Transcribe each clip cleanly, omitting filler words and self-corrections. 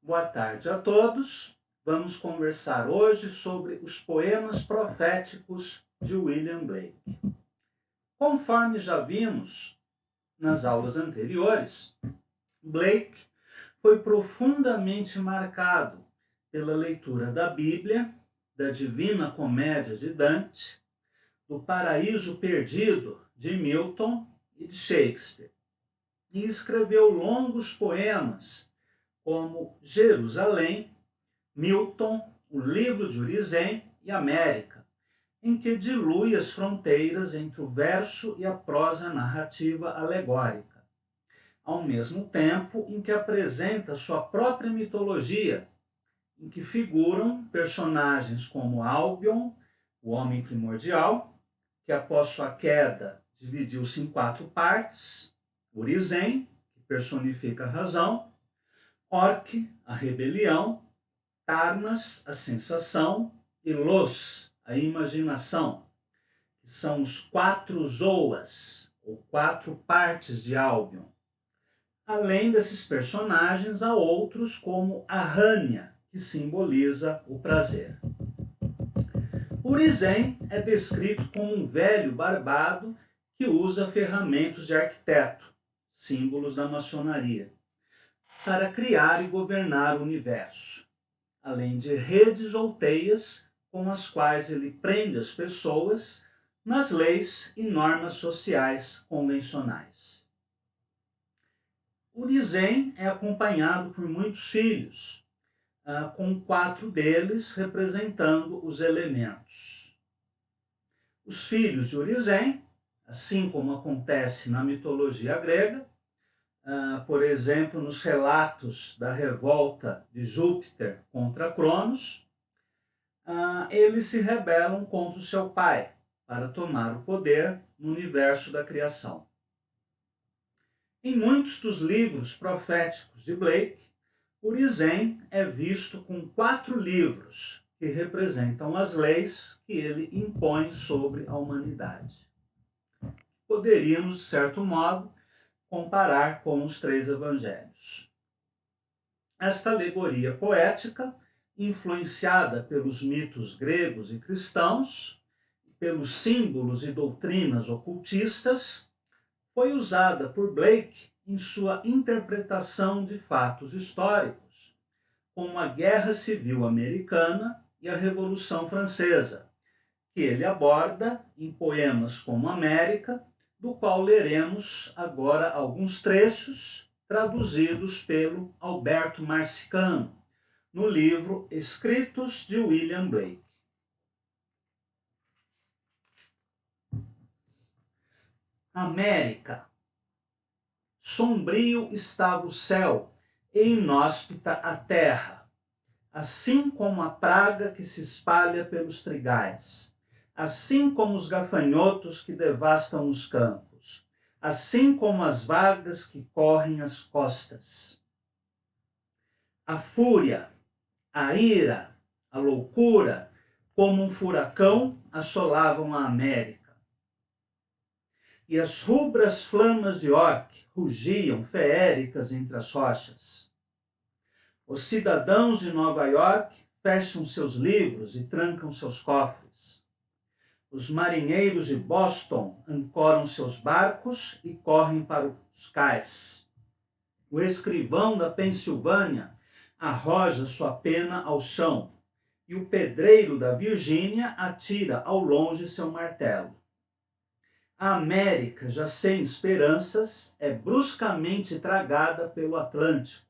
Boa tarde a todos. Vamos conversar hoje sobre os poemas proféticos de William Blake. Conforme já vimos nas aulas anteriores, Blake foi profundamente marcado pela leitura da Bíblia, da Divina Comédia de Dante, do Paraíso Perdido de Milton e de Shakespeare, e escreveu longos poemas como Jerusalém, Milton, o Livro de Urizen e América, em que dilui as fronteiras entre o verso e a prosa narrativa alegórica, ao mesmo tempo em que apresenta sua própria mitologia, em que figuram personagens como Albion, o homem primordial, que após sua queda dividiu-se em 4 partes, Urizen, que personifica a razão, Orc, a rebelião, Tarnas, a sensação, e Los, a imaginação, que são os 4 zoas, ou 4 partes de Albion. Além desses personagens, há outros como a Rania, que simboliza o prazer. Urizen é descrito como um velho barbado que usa ferramentas de arquiteto, símbolos da maçonaria, para criar e governar o universo, além de redes ou teias com as quais ele prende as pessoas nas leis e normas sociais convencionais. Urizen é acompanhado por muitos filhos, com 4 deles representando os elementos. Os filhos de Urizen, assim como acontece na mitologia grega, por exemplo, nos relatos da revolta de Júpiter contra Cronos, eles se rebelam contra o seu pai para tomar o poder no universo da criação. Em muitos dos livros proféticos de Blake, Urizen é visto com 4 livros que representam as leis que ele impõe sobre a humanidade. Poderíamos, de certo modo, comparar com os 3 evangelhos. Esta alegoria poética, influenciada pelos mitos gregos e cristãos, pelos símbolos e doutrinas ocultistas, foi usada por Blake em sua interpretação de fatos históricos, como a Guerra Civil Americana e a Revolução Francesa, que ele aborda em poemas como América, do qual leremos agora alguns trechos traduzidos pelo Alberto Marcicano, no livro Escritos de William Blake. América. Sombrio estava o céu e inóspita a terra, assim como a praga que se espalha pelos trigais, assim como os gafanhotos que devastam os campos, assim como as vagas que correm as costas. A fúria, a ira, a loucura, como um furacão, assolavam a América. E as rubras flamas de Orc rugiam feéricas entre as rochas. Os cidadãos de Nova York fecham seus livros e trancam seus cofres. Os marinheiros de Boston ancoram seus barcos e correm para os cais. O escrivão da Pensilvânia arroja sua pena ao chão, e o pedreiro da Virgínia atira ao longe seu martelo. A América, já sem esperanças, é bruscamente tragada pelo Atlântico.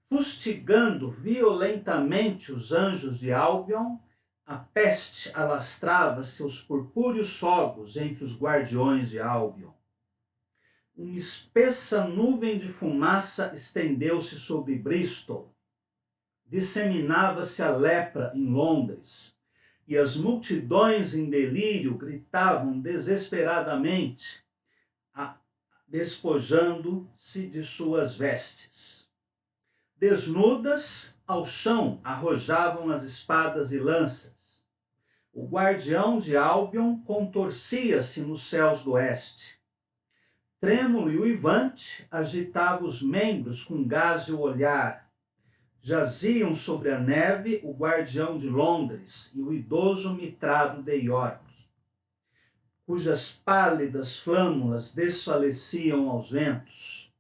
Fustigando violentamente os anjos de Albion, a peste alastrava seus purpúreos fogos entre os guardiões de Albion. Uma espessa nuvem de fumaça estendeu-se sobre Bristol. Disseminava-se a lepra em Londres, e as multidões em delírio gritavam desesperadamente, despojando-se de suas vestes. Desnudas, ao chão arrojavam as espadas e lanças. O guardião de Albion contorcia-se nos céus do oeste. Trêmulo e uivante, agitava os membros com gás e o olhar. jaziam sobre a neve o guardião de Londres e o idoso mitrado de York, cujas pálidas flâmulas desfaleciam aos ventos.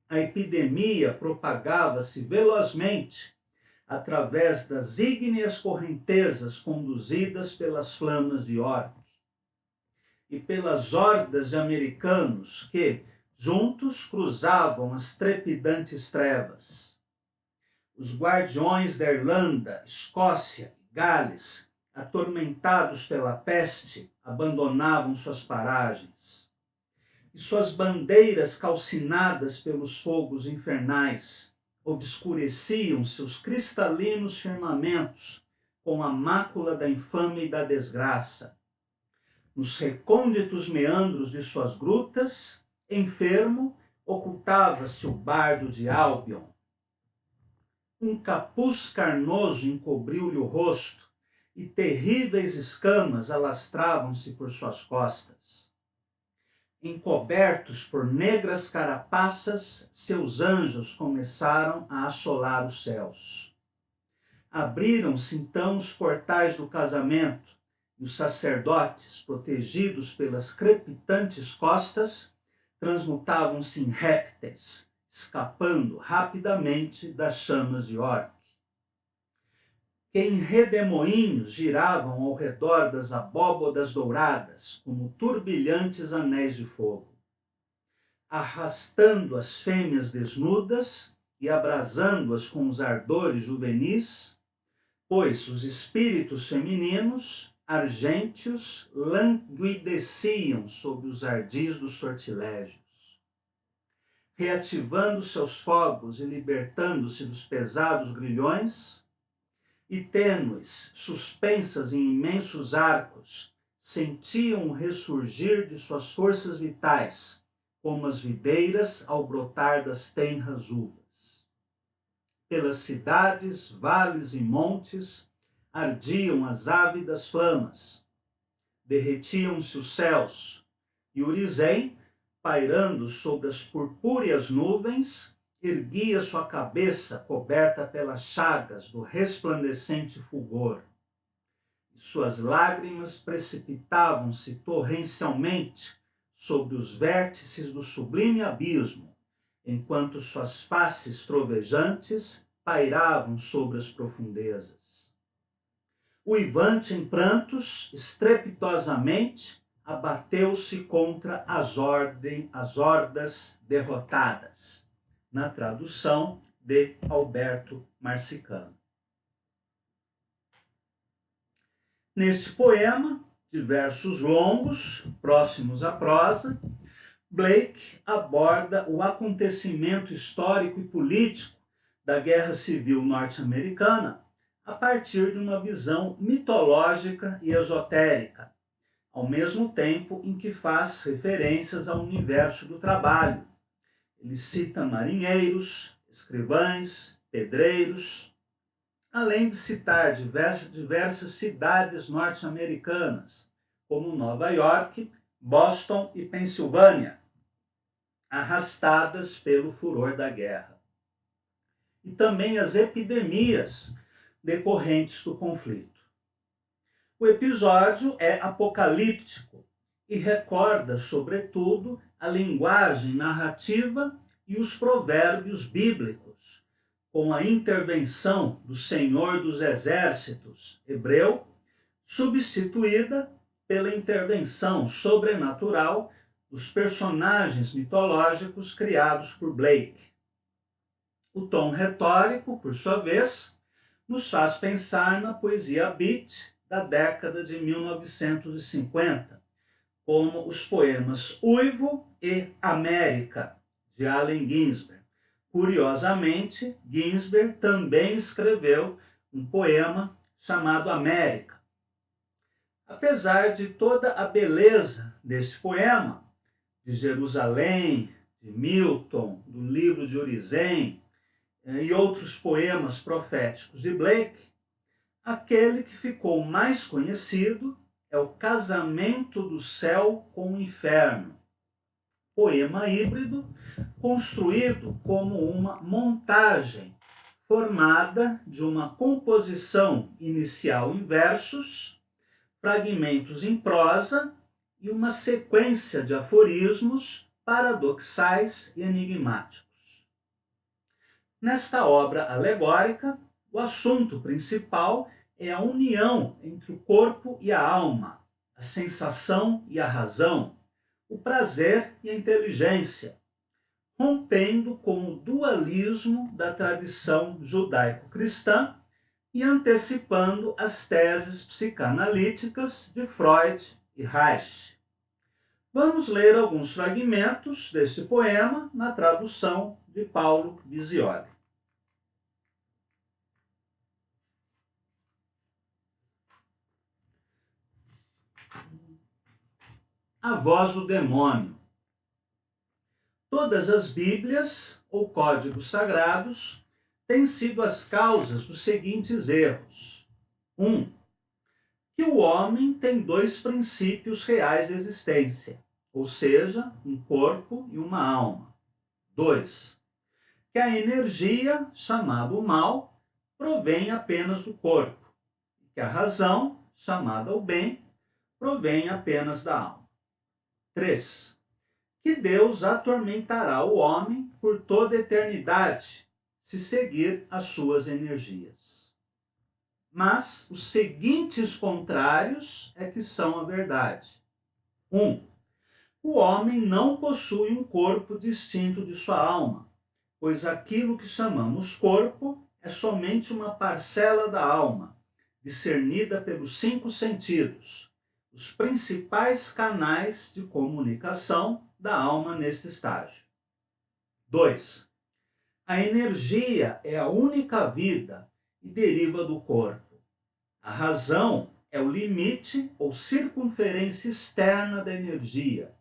A epidemia propagava-se velozmente através das ígneas correntezas conduzidas pelas flamas de York e pelas hordas de americanos que, juntos, cruzavam as trepidantes trevas. Os guardiões da Irlanda, Escócia e Gales, atormentados pela peste, abandonavam suas paragens. E suas bandeiras calcinadas pelos fogos infernais obscureciam seus cristalinos firmamentos com a mácula da infâmia e da desgraça. Nos recônditos meandros de suas grutas, enfermo, ocultava-se o bardo de Albion. Um capuz carnoso encobriu-lhe o rosto e terríveis escamas alastravam-se por suas costas. Encobertos por negras carapaças, seus anjos começaram a assolar os céus. Abriram-se então os portais do casamento, e os sacerdotes, protegidos pelas crepitantes costas, transmutavam-se em répteis, escapando rapidamente das chamas de York, que em redemoinhos giravam ao redor das abóbodas douradas, como turbilhantes anéis de fogo, arrastando as fêmeas desnudas e abrasando-as com os ardores juvenis, pois os espíritos femininos, argênteos, languideciam sob os ardis dos sortilégios, reativando seus fogos e libertando-se dos pesados grilhões, e tênues, suspensas em imensos arcos, sentiam o ressurgir de suas forças vitais, como as videiras ao brotar das tenras uvas. Pelas cidades, vales e montes ardiam as ávidas flamas, derretiam-se os céus, e Urizen, pairando sobre as purpúreas nuvens, erguia sua cabeça coberta pelas chagas do resplandecente fulgor. E suas lágrimas precipitavam-se torrencialmente sobre os vértices do sublime abismo, enquanto suas faces trovejantes pairavam sobre as profundezas. Uivante em prantos, estrepitosamente, abateu-se contra as hordas derrotadas, na tradução de Alberto Marsicano. Neste poema, de versos longos, próximos à prosa, Blake aborda o acontecimento histórico e político da Guerra Civil Norte-Americana a partir de uma visão mitológica e esotérica, ao mesmo tempo em que faz referências ao universo do trabalho. Ele cita marinheiros, escrivães, pedreiros, além de citar diversas cidades norte-americanas, como Nova York, Boston e Pensilvânia, arrastadas pelo furor da guerra. E também as epidemias decorrentes do conflito. O episódio é apocalíptico e recorda, sobretudo, a linguagem narrativa e os provérbios bíblicos, com a intervenção do Senhor dos Exércitos hebreu, substituída pela intervenção sobrenatural dos personagens mitológicos criados por Blake. O tom retórico, por sua vez, nos faz pensar na poesia beat da década de 1950, como os poemas Uivo e América, de Allen Ginsberg. Curiosamente, Ginsberg também escreveu um poema chamado América. Apesar de toda a beleza desse poema, de Jerusalém, de Milton, do livro de Urizen e outros poemas proféticos de Blake, aquele que ficou mais conhecido é o Casamento do Céu com o Inferno, poema híbrido construído como uma montagem formada de uma composição inicial em versos, fragmentos em prosa e uma sequência de aforismos paradoxais e enigmáticos. Nesta obra alegórica, o assunto principal é a união entre o corpo e a alma, a sensação e a razão, o prazer e a inteligência, rompendo com o dualismo da tradição judaico-cristã e antecipando as teses psicanalíticas de Freud e Reich. Vamos ler alguns fragmentos deste poema na tradução de Paulo Bisioli. A voz do demônio. Todas as Bíblias ou códigos sagrados têm sido as causas dos seguintes erros. 1. Que o homem tem dois princípios reais de existência, ou seja, um corpo e uma alma. 2. Que a energia, chamada o mal, provém apenas do corpo, e que a razão, chamada o bem, provém apenas da alma. 3. Que Deus atormentará o homem por toda a eternidade, se seguir as suas energias. Mas os seguintes contrários é que são a verdade. 1. O homem não possui um corpo distinto de sua alma, pois aquilo que chamamos corpo é somente uma parcela da alma, discernida pelos 5 sentidos, os principais canais de comunicação da alma neste estágio. 2. A energia é a única vida e deriva do corpo. A razão é o limite ou circunferência externa da energia.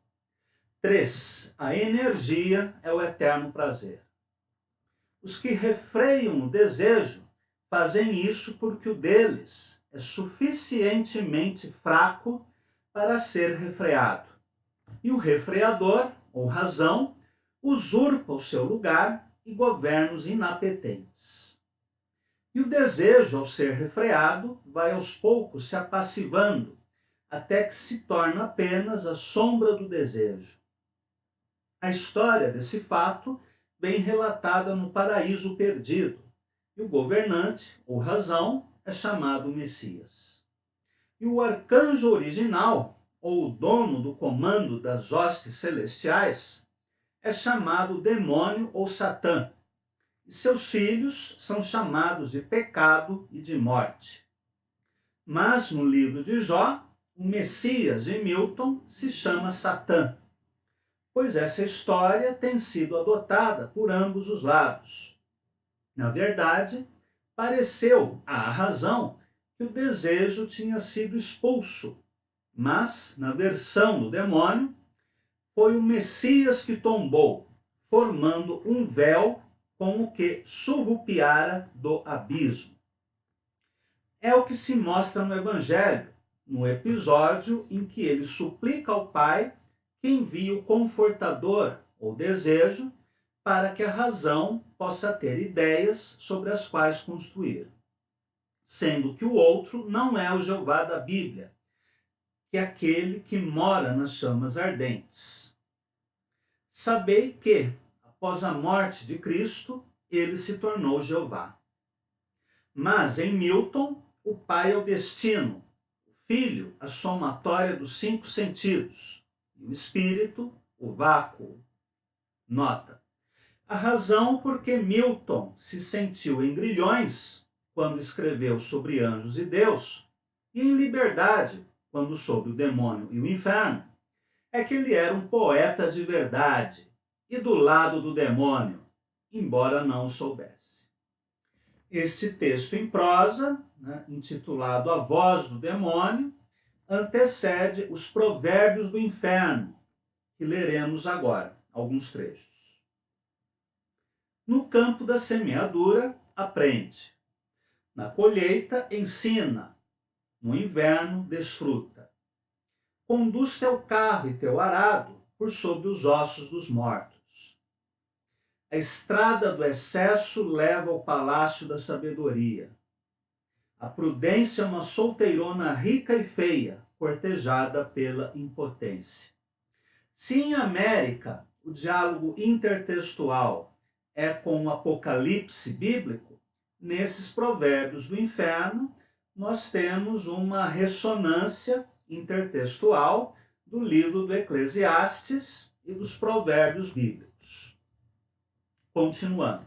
3. A energia é o eterno prazer. Os que refreiam o desejo fazem isso porque o deles é suficientemente fraco para ser refreado. E o refreador, ou razão, usurpa o seu lugar e governa os inapetentes. E o desejo, ao ser refreado, vai aos poucos se apassivando, até que se torna apenas a sombra do desejo. A história desse fato vem relatada no Paraíso Perdido, e o governante, ou razão, é chamado Messias. E o arcanjo original, ou o dono do comando das hostes celestiais, é chamado demônio ou Satã, e seus filhos são chamados de pecado e de morte. Mas no livro de Jó, o Messias de Milton se chama Satã, pois essa história tem sido adotada por ambos os lados. Na verdade, pareceu à razão que o desejo tinha sido expulso, mas, na versão do demônio, foi o Messias que tombou, formando um véu com o que surrupiara do abismo. É o que se mostra no Evangelho, no episódio em que ele suplica ao Pai que envie o Confortador, ou desejo, para que a razão possa ter ideias sobre as quais construir. Sendo que o outro não é o Jeová da Bíblia, que é aquele que mora nas chamas ardentes. Sabei que, após a morte de Cristo, ele se tornou Jeová. Mas em Milton, o Pai é o destino, o Filho a somatória dos 5 sentidos, e o Espírito o vácuo. Nota: a razão porque Milton se sentiu em grilhões quando escreveu sobre anjos e Deus, e em liberdade quando sobre o demônio e o inferno, é que ele era um poeta de verdade e do lado do demônio, embora não o soubesse. Este texto em prosa, intitulado A Voz do Demônio, antecede os Provérbios do Inferno, que leremos agora, alguns trechos. No campo da semeadura, aprende. Na colheita, ensina. No inverno, desfruta. Conduz teu carro e teu arado por sobre os ossos dos mortos. A estrada do excesso leva ao palácio da sabedoria. A prudência é uma solteirona rica e feia, cortejada pela impotência. Se em América o diálogo intertextual é com o apocalipse bíblico, nesses provérbios do inferno nós temos uma ressonância intertextual do livro do Eclesiastes e dos provérbios bíblicos. Continuando.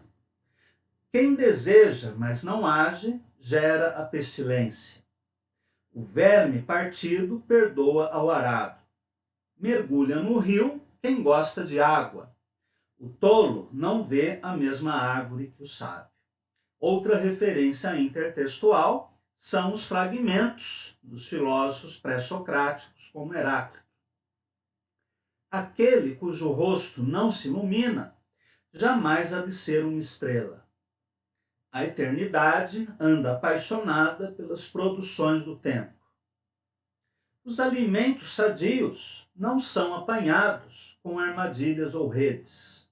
Quem deseja, mas não age, gera a pestilência. O verme partido perdoa ao arado. Mergulha no rio quem gosta de água. O tolo não vê a mesma árvore que o sábio. Outra referência intertextual são os fragmentos dos filósofos pré-socráticos, como Heráclito. Aquele cujo rosto não se ilumina, jamais há de ser uma estrela. A eternidade anda apaixonada pelas produções do tempo. Os alimentos sadios não são apanhados com armadilhas ou redes.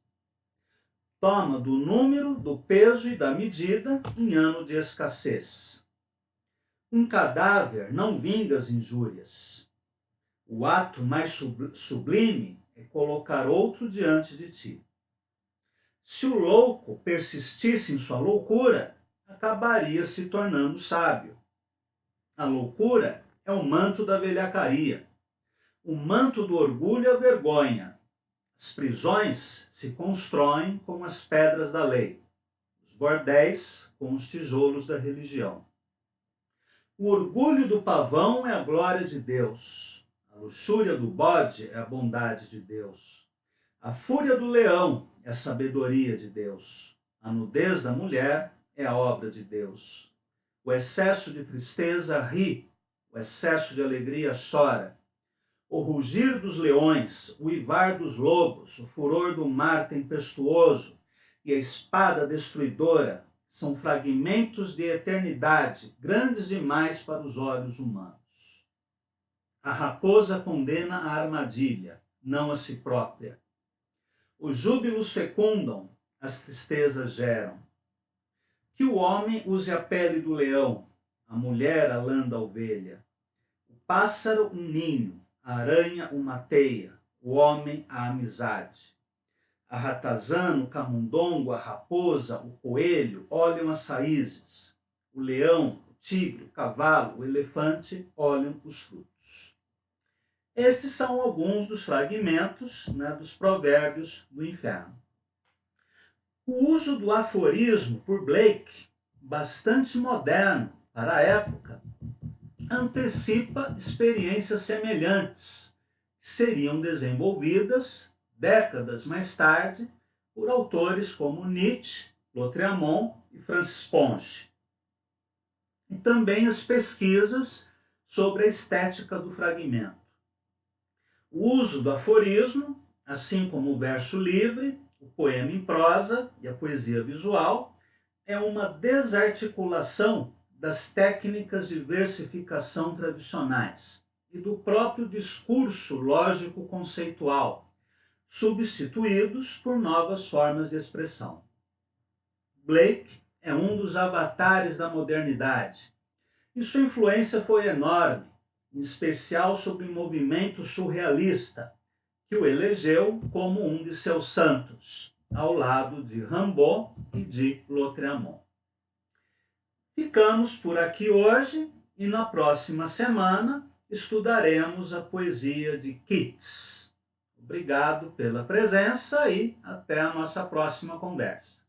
Toma do número, do peso e da medida em ano de escassez. Um cadáver não vinga as injúrias. O ato mais sublime é colocar outro diante de ti. Se o louco persistisse em sua loucura, acabaria se tornando sábio. A loucura é o manto da velhacaria. O manto do orgulho é a vergonha. As prisões se constroem com as pedras da lei. Os bordéis com os tijolos da religião. O orgulho do pavão é a glória de Deus. A luxúria do bode é a bondade de Deus. A fúria do leão é a sabedoria de Deus. A nudez da mulher é a obra de Deus. O excesso de tristeza ri, o excesso de alegria chora. O rugir dos leões, o uivar dos lobos, o furor do mar tempestuoso e a espada destruidora são fragmentos de eternidade, grandes demais para os olhos humanos. A raposa condena a armadilha, não a si própria. Os júbilos fecundam, as tristezas geram. Que o homem use a pele do leão, a mulher a lã da ovelha. O pássaro um ninho, a aranha uma teia, o homem a amizade. A ratazana, o camundongo, a raposa, o coelho olham as raízes. O leão, o tigre, o cavalo, o elefante olham os frutos. Estes são alguns dos fragmentos, dos provérbios do inferno. O uso do aforismo por Blake, bastante moderno para a época, antecipa experiências semelhantes, que seriam desenvolvidas décadas mais tarde por autores como Nietzsche, Lautréamont e Francis Ponge. E também as pesquisas sobre a estética do fragmento. O uso do aforismo, assim como o verso livre, o poema em prosa e a poesia visual, é uma desarticulação das técnicas de versificação tradicionais e do próprio discurso lógico-conceitual, substituídos por novas formas de expressão. Blake é um dos avatares da modernidade, e sua influência foi enorme, em especial sobre o movimento surrealista, que o elegeu como um de seus santos, ao lado de Rimbaud e de Lautréamont. Ficamos por aqui hoje e na próxima semana estudaremos a poesia de Keats. Obrigado pela presença e até a nossa próxima conversa.